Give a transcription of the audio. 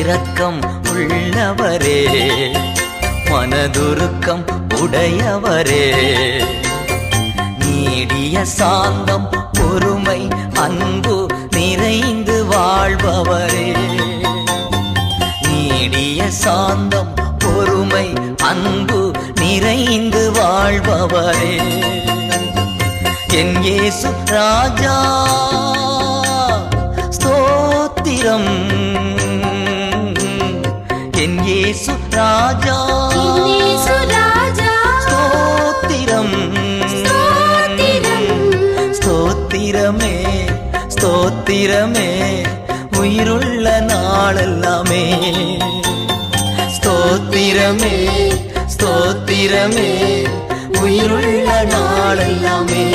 இரக்கம் உள்ளவரே, மனதுருக்கம் உடையவரே, நீடிய சாந்தம் பொறுமை அன்பு நிறைந்து வாழ்பவரே, நீடிய சாந்தம் பொறுமை அன்பு நிறைந்து வாழ்பவரே, என் இயேசு ராஜா ஸ்தோத்திரம், என் இயேசு ராஜா ஸ்தோத்திரம், ஸ்தோத்திரமே ஸ்தோத்திரமே உயிருள்ள நாளெல்லாமே, ஸ்தோத்திரமே ஸ்தோத்திரமே உயிருள்ள நாளெல்லாமே.